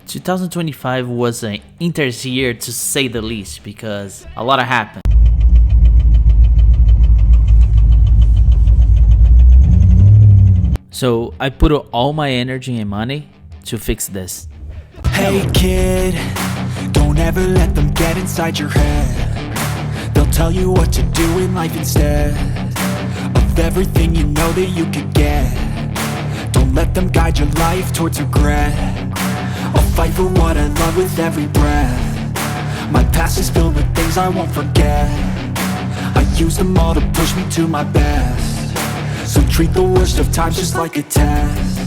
2025 was an interesting year to say the least because a lot happened. So I put all my energy and money to fix this. Hey kid, don't ever let them get inside your head. They'll tell you what to do in life instead of everything you know that you could get. Don't let them guide your life towards regret. I'll fight for what I love with every breath. My past is filled with things I won't forget. I use them all to push me to my best. So treat the worst of times just like a test.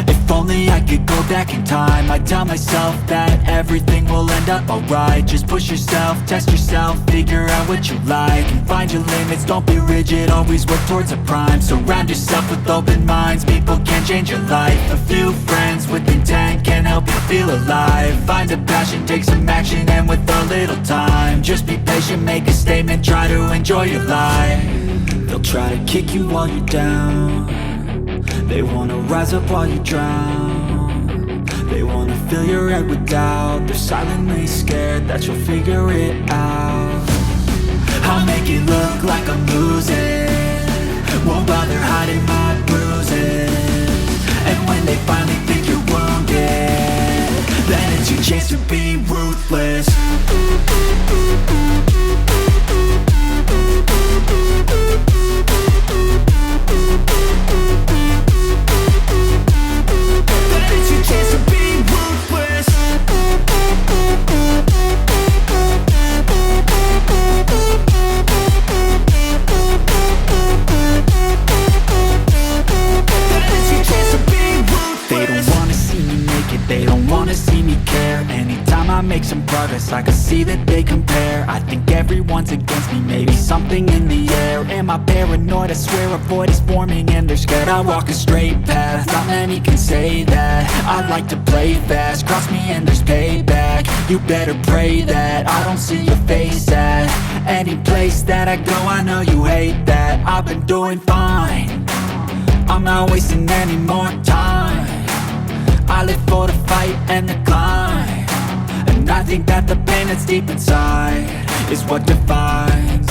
If only I could go back in time, I'd tell myself that everything will end up alright. Just push yourself, test yourself, figure out what you like, and find your limits, don't be rigid, always work towards a prime. Surround yourself with open minds, people can change your life. A few friends with intent can help you feel alive. Find a passion, take some action, and with a little time, just be patient, make a statement, try to enjoy your life. They'll try to kick you while you're down. They wanna rise up while you drown. They wanna fill your head with doubt. They're silently scared that you'll figure it out. I'll make it look like I'm losing, won't bother hiding my bruises. And when they finally think you're wounded, then it's your chance to be ruthless. Make some progress, I can see that they compare. I think everyone's against me, maybe something in the air. Am I paranoid? I swear a void is forming and they're scared. I walk a straight path, not many can say that. I like to play fast, cross me and there's payback. You better pray that I don't see your face at any place that I go. I know you hate that. I've been doing fine, I'm not wasting any more time. I live for the fight and the climb. I think that the pain that's deep inside is what defines.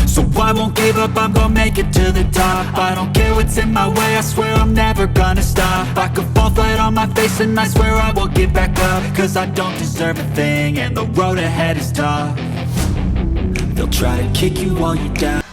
So I won't give up, I'm gonna make it to the top. I don't care what's in my way, I swear I'm never gonna stop. I could fall flat on my face and I swear I will get back up. Cause I don't deserve a thing and the road ahead is tough. They'll try to kick you while you're down.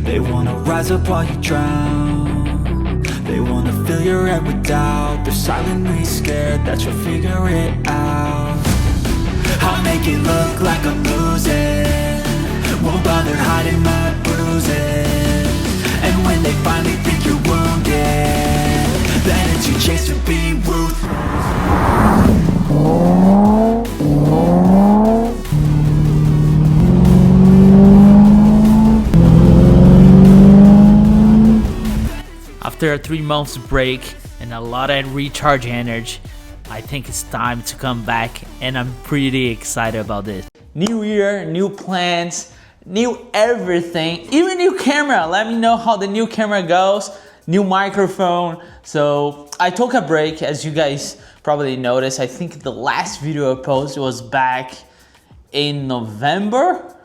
They wanna rise up while you drown. They wanna fill your head with doubt. They're silently scared that you'll figure it out. I'll make it look like I'm losing, won't bother hiding my bruises. And when they finally think you're wounded, then it's your chance to be ruthless. After a 3 months break and a lot of recharge energy, I think it's time to come back and I'm pretty excited about this. New year, new plans, new everything, even new camera. Let me know how the new camera goes, new microphone. So I took a break, as you guys probably noticed. I think the last video I posted was back in November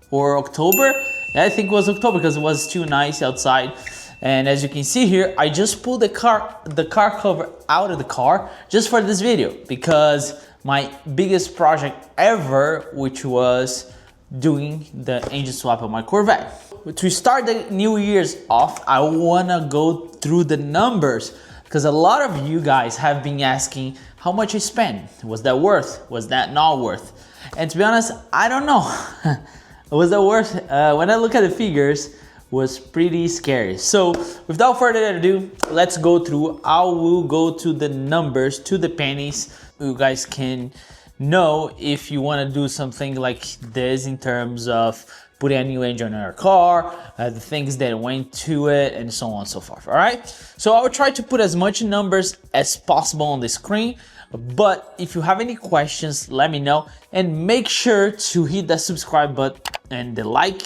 or October. Yeah, I think it was October because it was too nice outside. And as you can see here, I just pulled the car cover out of the car just for this video because my biggest project ever, which was doing the engine swap on my Corvette. To start the new year's off, I wanna go through the numbers because a lot of you guys have been asking how much I spent. Was that worth? Was that not worth? And to be honest, I don't know. Was that worth? When I look at the figures, was pretty scary. So without further ado, let's go through. I will go to the numbers, to the pennies. You guys can know if you want to do something like this in terms of putting a new engine in our car, the things that went to it, and so on and so forth, all right? So I will try to put as much numbers as possible on the screen, but if you have any questions, let me know, and make sure to hit that subscribe button and the like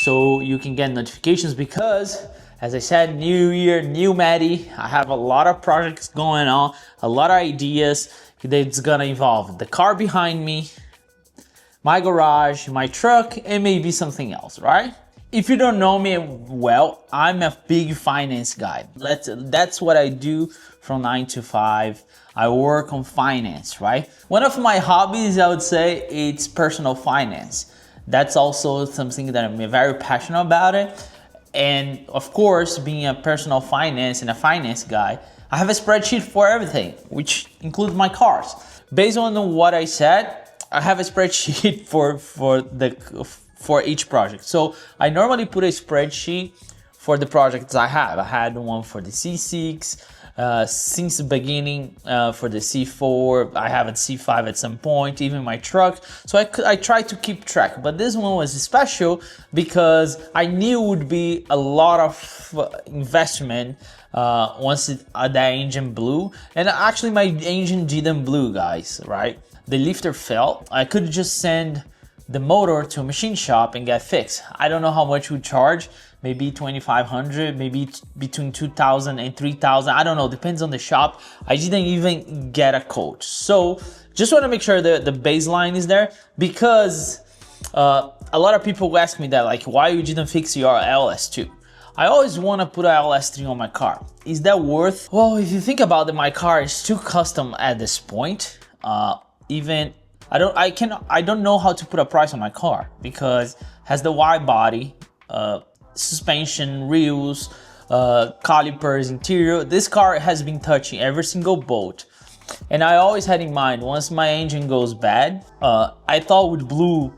so you can get notifications, because as I said, new year, new Maddie. I have a lot of projects going on, a lot of ideas that's gonna involve the car behind me, my garage, my truck, and maybe something else, right? If you don't know me well, I'm a big finance guy. That's what I do from 9 to 5. I work on finance, right? One of my hobbies, I would say, it's personal finance. That's also something that I'm very passionate about it. And of course, being a personal finance and a finance guy, I have a spreadsheet for everything, which includes my cars. Based on what I said, I have a spreadsheet for each project. So I normally put a spreadsheet for the projects I have. I had one for the C6, since the beginning for the C4, I have a C5 at some point, even my truck. So I try to keep track, but this one was special because I knew it would be a lot of investment once the engine blew. And actually my engine didn't blew, guys, right? The lifter fell. I could just send the motor to a machine shop and get fixed. I don't know how much we charge, maybe 2,500, maybe between 2,000 and 3,000. I don't know, depends on the shop. I didn't even get a quote. So just want to make sure that the baseline is there, because a lot of people ask me that, like, why you didn't fix your LS2? I always want to put a LS3 on my car. Is that worth? Well, if you think about it, my car is too custom at this point. I don't know how to put a price on my car, because it has the wide body, suspension, wheels, calipers, interior. This car has been touching every single bolt, and I always had in mind, once my engine goes bad, I thought it would blew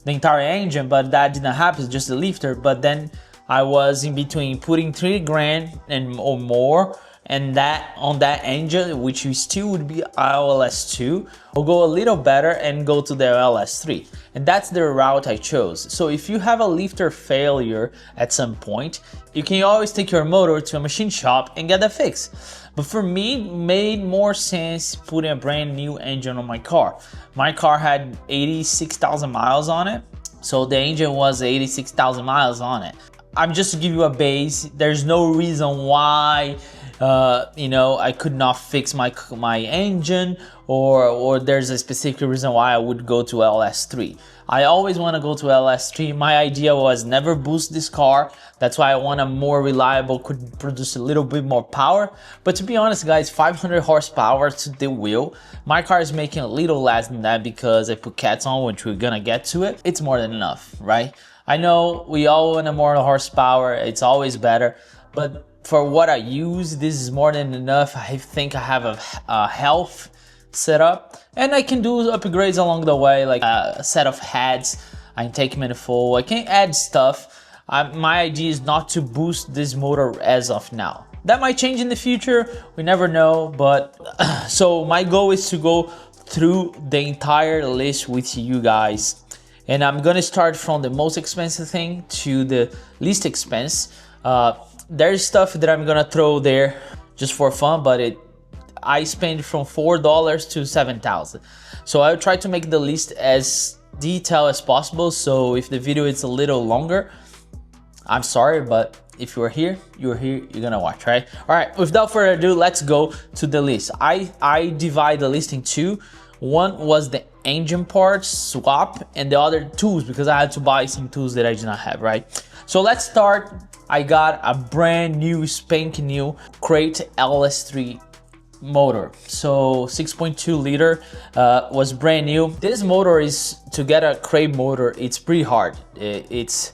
the entire engine, but that didn't happen, just the lifter. But then I was in between putting 3 grand or more and that on that engine, which still would be LS2, or go a little better and go to the LS3. And that's the route I chose. So if you have a lifter failure at some point, you can always take your motor to a machine shop and get that fixed. But for me, it made more sense putting a brand new engine on my car. My car had 86,000 miles on it, so the engine was 86,000 miles on it. I'm just to give you a base. There's no reason why I could not fix my engine, or there's a specific reason why I would go to LS3. I always want to go to LS3. My idea was never boost this car. That's why I want a more reliable, could produce a little bit more power. But to be honest, guys, 500 horsepower to the wheel. My car is making a little less than that because I put cats on, which we're gonna get to it. It's more than enough, right? I know we all want a more horsepower. It's always better, but for what I use, this is more than enough. I think I have a health setup, and I can do upgrades along the way, like a set of heads, intake manifold. I can add stuff. My idea is not to boost this motor as of now. That might change in the future, we never know, but so my goal is to go through the entire list with you guys. And I'm gonna start from the most expensive thing to the least expensive. There's stuff that I'm gonna throw there just for fun, but I spend from $4 to $7,000. So I'll try to make the list as detailed as possible. So if the video is a little longer, I'm sorry, but if you're here, you're gonna watch, right? All right, without further ado, let's go to the list. I divide the list in two. One was the engine parts swap, and the other tools, because I had to buy some tools that I did not have, right? So let's start. I got a brand new spanking new crate LS3 motor. So 6.2 liter was brand new. This motor is, to get a crate motor, it's pretty hard. It's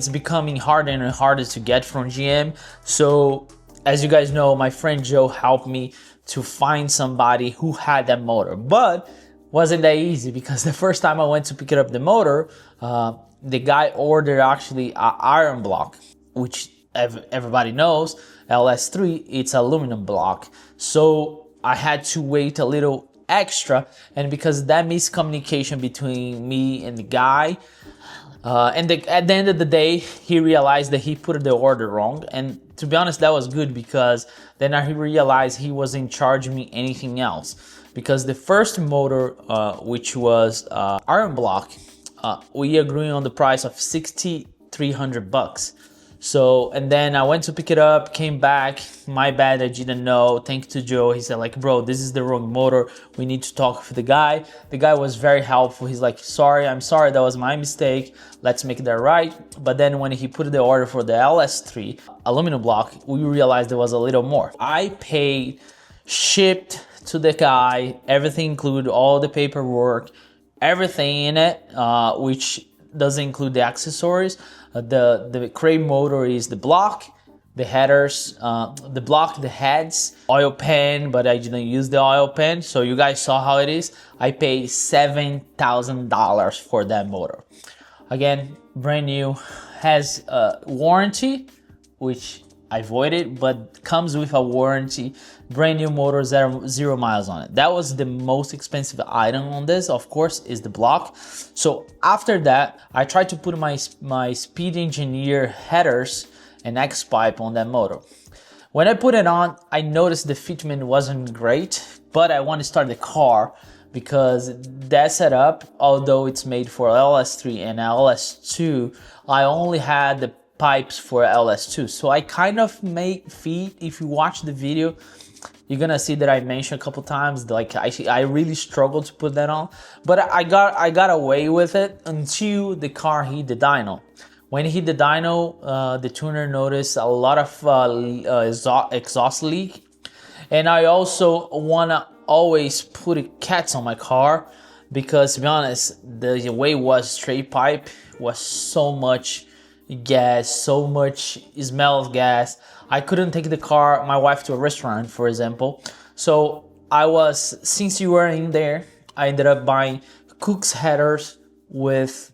becoming harder and harder to get from GM. So as you guys know, my friend Joe helped me to find somebody who had that motor, but wasn't that easy, because the first time I went to pick up the motor, the guy ordered actually an iron block, which everybody knows, LS3, it's aluminum block. So I had to wait a little extra, and because that miscommunication between me and the guy, At the end of the day, he realized that he put the order wrong. And to be honest, that was good, because then he realized he wasn't charging me anything else. Because the first motor, which was iron block, we agreed on the price of $6,300. So, and then I went to pick it up, came back, my bad, I didn't know. Thanks to Joe, he said like, bro, this is the wrong motor. We need to talk with the guy. The guy was very helpful. He's like, I'm sorry, that was my mistake. Let's make that right. But then when he put the order for the LS3 aluminum block, we realized there was a little more. I paid, shipped to the guy, everything included, all the paperwork, everything in it, which doesn't include the accessories. The crate motor is the block, the headers, the block, the heads, oil pan, but I didn't use the oil pan. So you guys saw how it is. I paid $7,000 for that motor. Again, brand new, has a warranty, which I avoided, but comes with a warranty. Brand new motor, 0 miles on it. That was the most expensive item on this, of course, is the block. So after that, I tried to put my Speed Engineer headers and X pipe on that motor. When I put it on, I noticed the fitment wasn't great, but I want to start the car, because that setup, although it's made for LS3 and LS2, I only had the pipes for LS2. So I kind of make feet. If you watch the video, you're gonna see that I mentioned a couple times, like I really struggled to put that on, but I got away with it until the car hit the dyno. When it hit the dyno, the tuner noticed a lot of exhaust leak, and I also wanna always put cats on my car, because to be honest, the way it was straight pipe was so much gas, so much smell of gas. I couldn't take my wife to a restaurant, for example. So since you were in there, I ended up buying Cook's headers with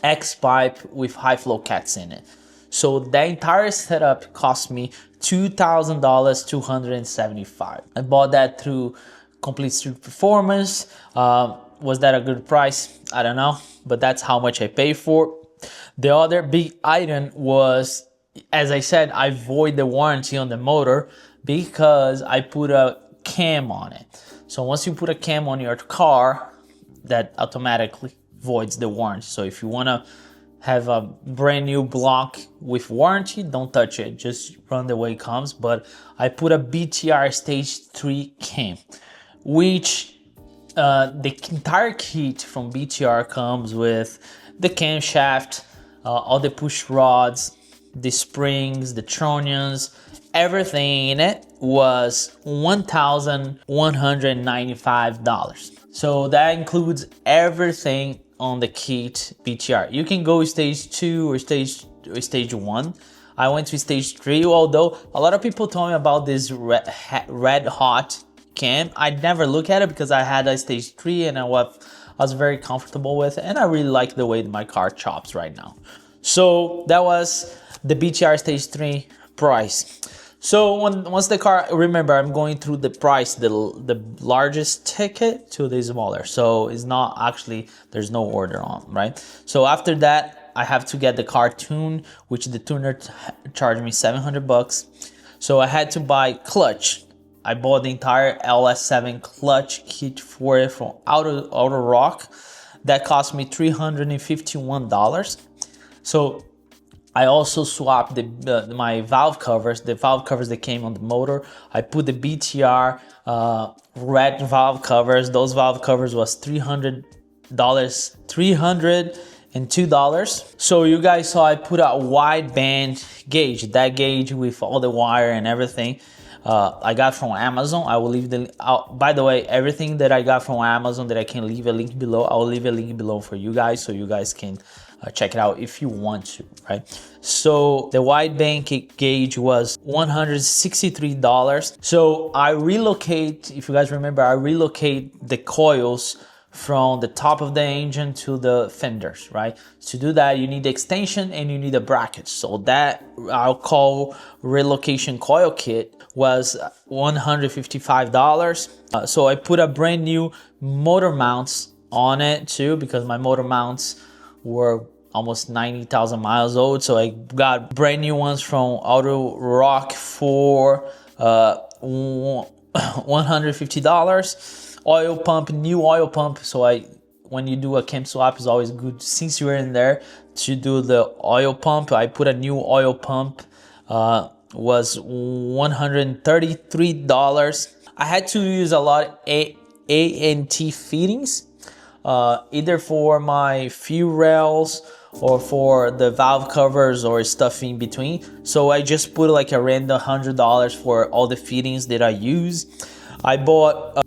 X pipe with high flow cats in it. So the entire setup cost me $2,000, $275. I bought that through Complete Street Performance. Was that a good price? I don't know, but that's how much I paid for. The other big item was, as I said, I void the warranty on the motor because I put a cam on it. So once you put a cam on your car, that automatically voids the warranty. So if you want to have a brand new block with warranty, don't touch it, just run the way it comes. But I put a BTR stage 3 cam, which the entire kit from BTR comes with the camshaft, all the push rods, the springs, the tronions, everything in it was $1,195. So that includes everything on the kit BTR. You can go stage 2 or stage 1. I went to stage 3, although a lot of people told me about this red hot cam. I never look at it because I had a stage 3 and I was very comfortable with it, and I really like the way my car chops right now. So that was the BTR stage 3 price. So once the car, remember, I'm going through the price, the largest ticket to the smaller. So it's not actually, there's no order on, right? So after that, I have to get the car tuned, which the tuner charged me $700. So I had to buy clutch. I bought the entire LS7 clutch kit for it from Auto Rock. That cost me $351. So I also swapped my valve covers, the valve covers that came on the motor. I put the BTR red valve covers. Those valve covers was $302. So you guys saw I put a wide band gauge, that gauge with all the wire and everything. I got from Amazon. I will leave the by the way, everything that I got from Amazon that I can leave a link below, I'll leave a link below for you guys, so you guys can check it out if you want to, right? So the wide band gauge was $163. So I relocate, if you guys remember, I relocate the coils from the top of the engine to the fenders, right? To do that, you need the extension and you need a bracket. So that I'll call relocation coil kit was $155. So I put a brand new motor mounts on it too, because my motor mounts were almost 90,000 miles old. So I got brand new ones from Auto Rock for $150. Oil pump, new oil pump. So when you do a camp swap, it's always good, since you're in there, to do the oil pump. I put a new oil pump, was $133. I had to use a lot of A&T fittings, either for my fuel rails or for the valve covers or stuff in between. So I just put like a random $100 for all the fittings that I use. I bought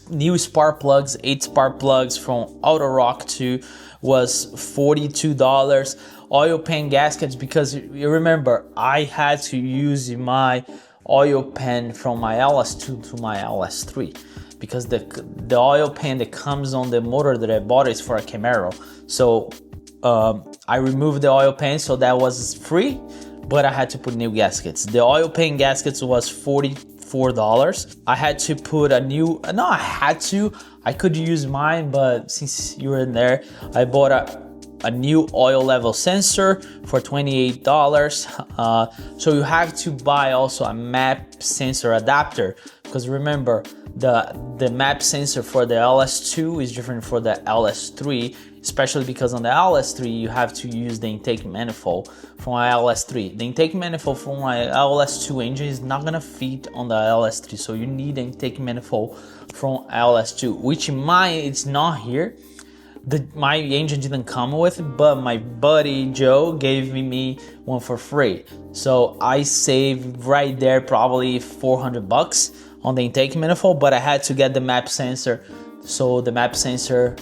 new spark plugs, 8 spark plugs from Auto Rock 2, was $42. Oil pan gaskets, because you remember I had to use my oil pan from my LS2 to my LS3, because the oil pan that comes on the motor that I bought is for a Camaro. So I removed the oil pan, so that was free, but I had to put new gaskets. The oil pan gaskets was $44. I had to put a new, no, I could use mine, but since you were in there, I bought a new oil level sensor for $28. So you have to buy also a map sensor adapter, because remember, the map sensor for the LS2 is different for the LS3, especially because on the LS3 you have to use the intake manifold from my LS3. The intake manifold from my LS2 engine is not gonna fit on the LS3, so you need the intake manifold from LS2, which mine, it's not here. My engine didn't come with it, but my buddy Joe gave me one for free. So I saved right there probably $400 on the intake manifold, but I had to get the map sensor. So the map sensor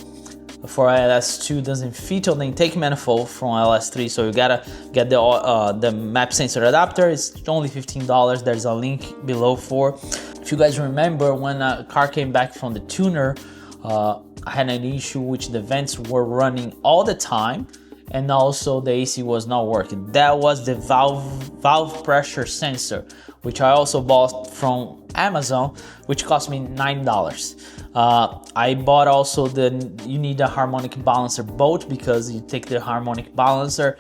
for LS2 doesn't fit on the intake manifold from LS3, so you gotta get the map sensor adapter. It's only $15. There's a link below for. If you guys remember, when a car came back from the tuner, I had an issue which the vents were running all the time, and also the AC was not working. That was the valve pressure sensor, which I also bought from Amazon, which cost me $9. I bought also you need a harmonic balancer bolt, because you take the harmonic balancer.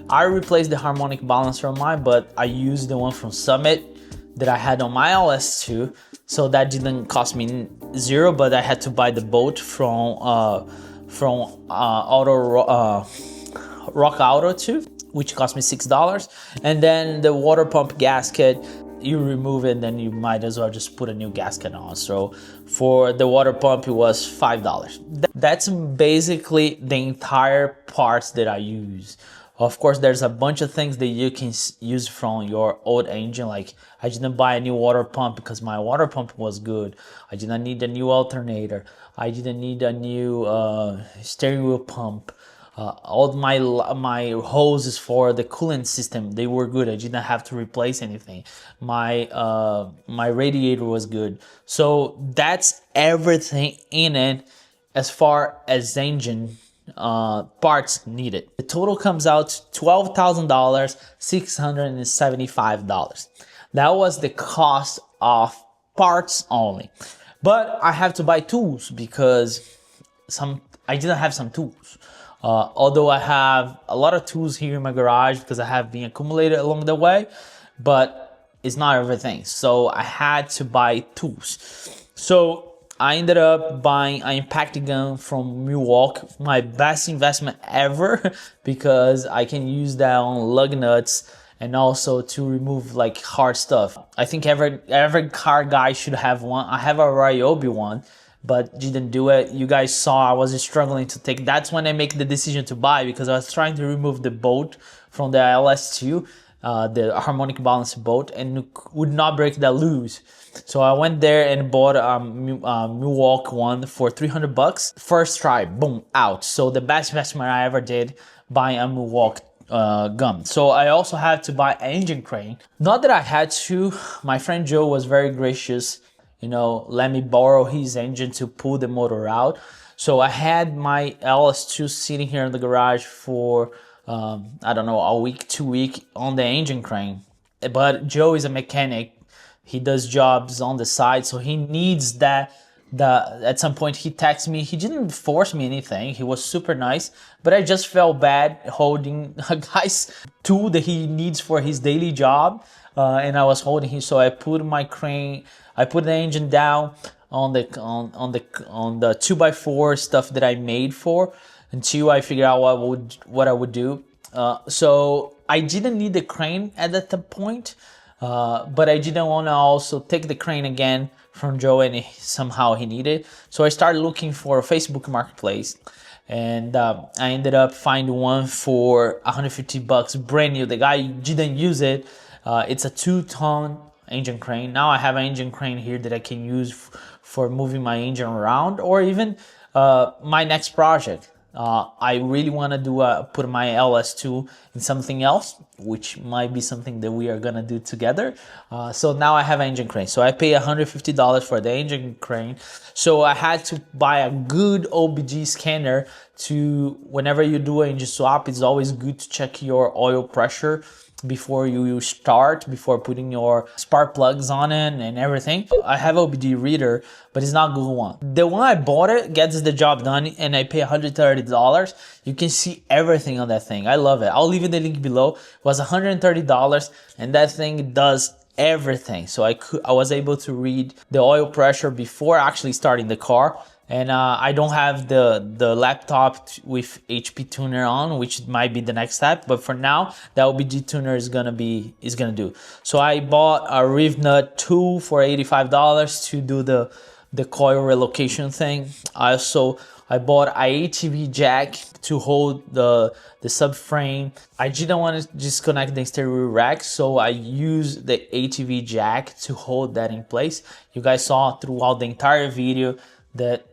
I replaced the harmonic balancer on mine, but I used the one from Summit that I had on my LS2, so that didn't cost me zero, but I had to buy the bolt from Rock Auto 2, which cost me $6. And then the water pump gasket, you remove it, then you might as well just put a new gasket on. So for the water pump, it was $5. That's basically the entire parts that I use. Of course, there's a bunch of things that you can use from your old engine. Like, I didn't buy a new water pump because my water pump was good. I didn't need a new alternator. I didn't need a new steering wheel pump. All my hoses for the coolant system, they were good. I didn't have to replace anything. My radiator was good. So that's everything in it as far as engine parts needed. The total comes out to $12,000, $675. That was the cost of parts only. But I have to buy tools because I didn't have some tools. Although I have a lot of tools here in my garage because I have been accumulated along the way, but it's not everything. So I had to buy tools. So I ended up buying an impact gun from Milwaukee, my best investment ever, because I can use that on lug nuts and also to remove like hard stuff. I think every car guy should have one. I have a Ryobi one, but didn't do it. You guys saw I was struggling to take. That's when I make the decision to buy, because I was trying to remove the bolt from the LS2, the harmonic balance bolt, and would not break that loose. So I went there and bought a Milwaukee one for $300. First try, boom, out. So the best investment I ever did, buying a Milwaukee gun. So I also had to buy an engine crane. Not that I had to. My friend Joe was very gracious, let me borrow his engine to pull the motor out. So I had my LS2 sitting here in the garage for I don't know, a week, 2 weeks on the engine crane. But Joe is a mechanic. He does jobs on the side, so he needs that At some point he texted me. He didn't force me anything. He was super nice, but I just felt bad holding a guy's tool that he needs for his daily job, and I was holding him. So I put my crane, I put the engine down on the 2x4 stuff that I made for until I figure out what I would do. So I didn't need the crane at that point, but I didn't want to also take the crane again from Joe, and somehow he needed. So I started looking for a Facebook Marketplace, and I ended up finding one for $150 brand new. The guy didn't use it. It's a 2-ton engine crane. Now I have an engine crane here that I can use for moving my engine around, or even my next project. I really want to put my LS2 in something else, which might be something that we are gonna do together. So now I have an engine crane. So I pay $150 for the engine crane. So I had to buy a good OBD scanner whenever you do an engine swap, it's always good to check your oil pressure before you start, before putting your spark plugs on it and everything. I have OBD reader, but it's not a good one. The one I bought it gets the job done, and I pay $130. You can see everything on that thing. I love it. I'll leave you the link below. It was $130, and that thing does everything. So I was able to read the oil pressure before actually starting the car. And I don't have the laptop with HP tuner on, which might be the next step. But for now, the OBD tuner is gonna do. So I bought a Rivnut tool for $85 to do the coil relocation thing. I bought a ATV jack to hold the subframe. I didn't want to disconnect the stereo rack, so I used the ATV jack to hold that in place. You guys saw throughout the entire video that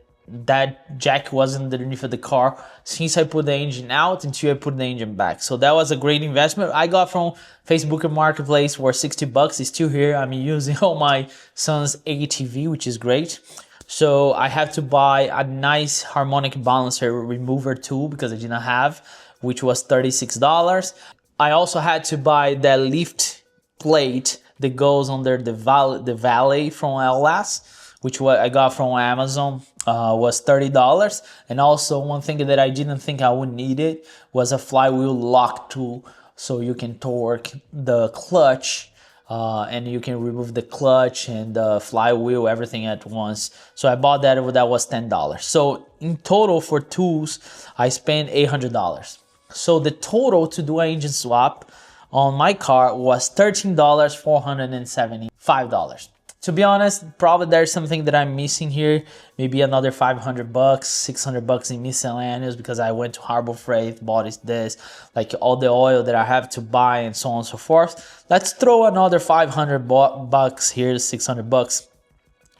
jack wasn't underneath of the car since I put the engine out until I put the engine back. So that was a great investment. I got from Facebook Marketplace for $60. It's still here. I'm using on my son's ATV, which is great. So I have to buy a nice harmonic balancer remover tool because I didn't have, which was $36. I also had to buy that lift plate that goes under the valley from LS, which I got from Amazon, was $30. And also one thing that I didn't think I would need it was a flywheel lock tool, so you can torque the clutch and you can remove the clutch and the flywheel, everything at once. So I bought that was $10. So in total for tools, I spent $800. So the total to do an engine swap on my car was $13,475. To be honest, probably there's something that I'm missing here. Maybe another $500, $600 in miscellaneous because I went to Harbor Freight, bought this, like all the oil that I have to buy and so on and so forth. Let's throw another $500 here, $600.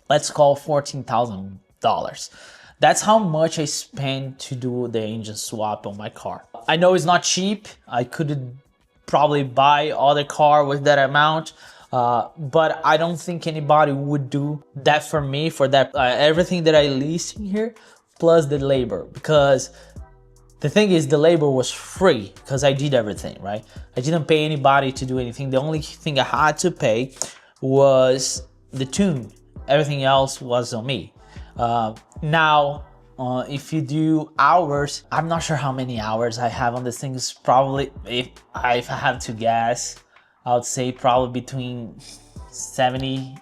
Let's call $14,000. That's how much I spent to do the engine swap on my car. I know it's not cheap. I could probably buy other car with that amount. But I don't think anybody would do that for me, for that everything that I list in here, plus the labor. Because the thing is, the labor was free because I did everything, right? I didn't pay anybody to do anything. The only thing I had to pay was the tune. Everything else was on me. Now, if you do hours, I'm not sure how many hours I have on this thing. It's probably, if I have to guess, I would say probably between 70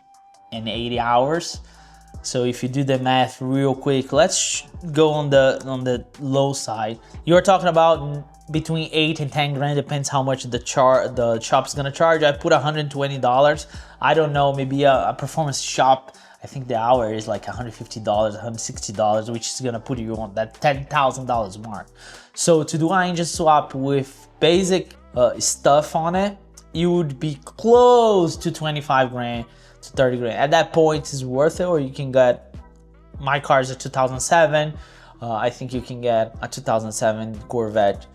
and 80 hours. So if you do the math real quick, let's go on the low side. You're talking about between 8 and 10 grand, depends how much the shop's gonna charge. I put $120. I don't know, maybe a performance shop, I think the hour is like $150, $160, which is gonna put you on that $10,000 mark. So to do an engine swap with basic stuff on it, you would be close to 25 grand to 30 grand. At that point, it's worth it. Or you can get, my car is a 2007. I think you can get a 2007 Corvette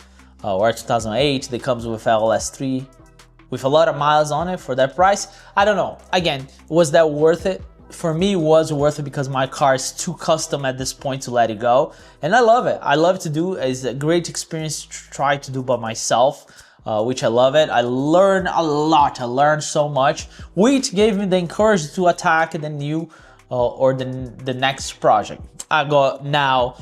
or a 2008 that comes with LS3 with a lot of miles on it for that price. I don't know. Again, was that worth it? For me, it was worth it because my car is too custom at this point to let it go. And I love it. I love to do. It's a great experience to try to do by myself. Which I love it. I learned a lot. I learned so much, which gave me the encouragement to attack the new or the next project. I got now,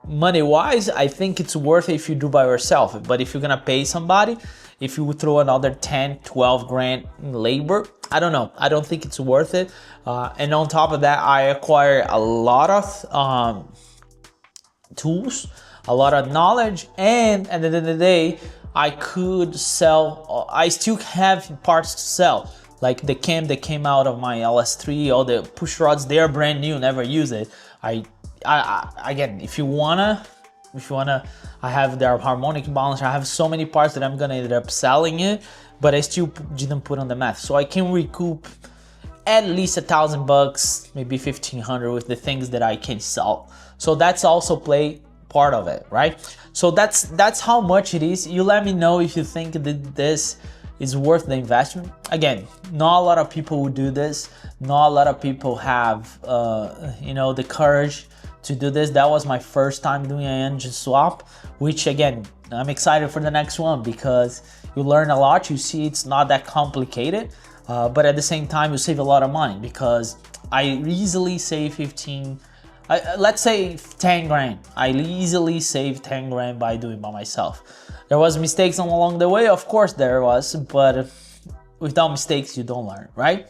money wise, I think it's worth it if you do by yourself. But if you're gonna pay somebody, if you throw another 10, 12 grand in labor, I don't know. I don't think it's worth it. And on top of that, I acquired a lot of tools, a lot of knowledge, and at the end of the day, I could sell. I still have parts to sell, like the cam that came out of my LS3, all the push rods. They are brand new, never use it. I again, if you wanna, I have their harmonic balancer. I have so many parts that I'm gonna end up selling it, but I still didn't put on the math. So I can recoup at least $1,000, maybe 1,500 with the things that I can sell. So that's also play part of it, right? So that's how much it is. You let me know if you think that this is worth the investment. Again, not a lot of people would do this. Not a lot of people have, you know, the courage to do this. That was my first time doing an engine swap, which again, I'm excited for the next one because you learn a lot. You see it's not that complicated, but at the same time, you save a lot of money because I easily save 15, let's say 10 grand. I easily save 10 grand by doing it by myself. There was mistakes along the way, of course there was, but without mistakes, you don't learn, right?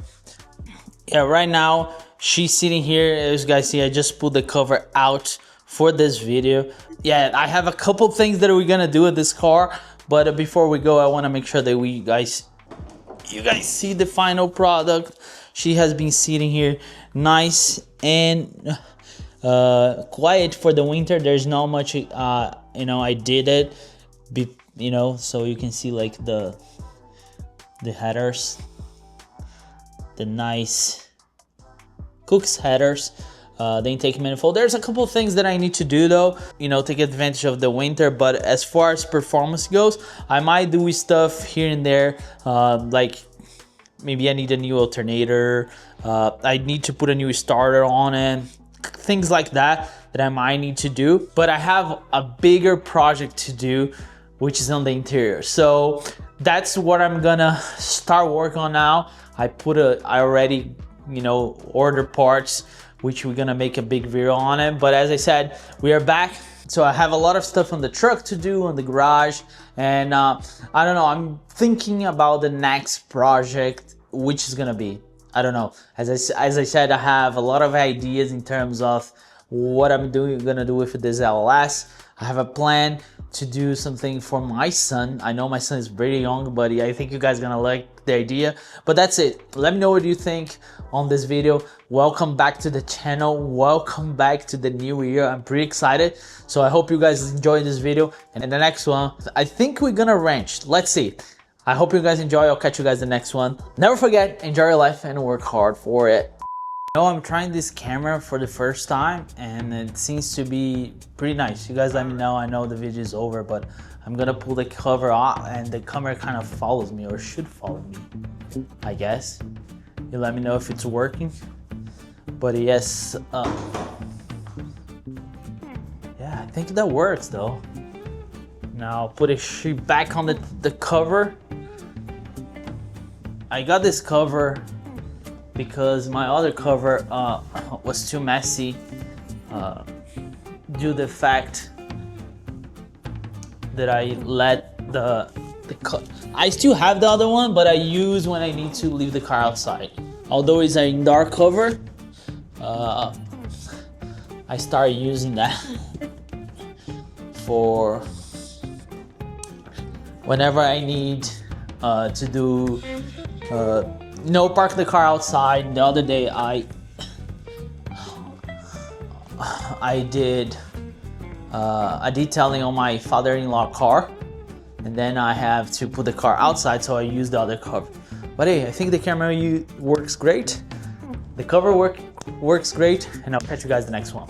Yeah, right now, she's sitting here. As you guys see, I just pulled the cover out for this video. Yeah, I have a couple things that we're gonna do with this car, but before we go, I wanna make sure that you guys see the final product. She has been sitting here nice and quiet for the winter. There's not much, you know, I did it, you know, so you can see like the headers, the nice Cook's headers, the intake manifold. There's a couple of things that I need to do though, you know, take advantage of the winter. But as far as performance goes, I might do stuff here and there, like maybe I need a new alternator, I need to put a new starter on it, things like that I might need to do. But I have a bigger project to do, which is on the interior. So that's what I'm gonna start work on now. I already, you know, order parts, which we're gonna make a big video on it. But as I said, we are back. So I have a lot of stuff on the truck to do, on the garage. And I don't know, I'm thinking about the next project, which is gonna be, I don't know. As I said, I have a lot of ideas in terms of what I'm gonna do with this LS. I have a plan to do something for my son. I know my son is very young, but I think you guys are gonna like the idea. But that's it. Let me know what you think on this video. Welcome back to the channel. Welcome back to the new year. I'm pretty excited. So I hope you guys enjoyed this video. And in the next one, I think we're gonna wrench. Let's see. I hope you guys enjoy. I'll catch you guys in the next one. Never forget, enjoy your life and work hard for it. You know, I'm trying this camera for the first time and it seems to be pretty nice. You guys let me know. I know the video is over, but I'm gonna pull the cover off and the camera kind of follows me, or should follow me, I guess. You let me know if it's working. But yes, yeah, I think that works though. Now put it back on the cover. I got this cover because my other cover was too messy due to the fact that I let I still have the other one, but I use when I need to leave the car outside. Although it's an indoor cover, I started using that for whenever I need to do you know, park the car outside. The other day I did a detailing on my father-in-law car, and then I have to put the car outside, so I use the other cover. But hey, I think the camera works great, the cover works great, and I'll catch you guys the next one.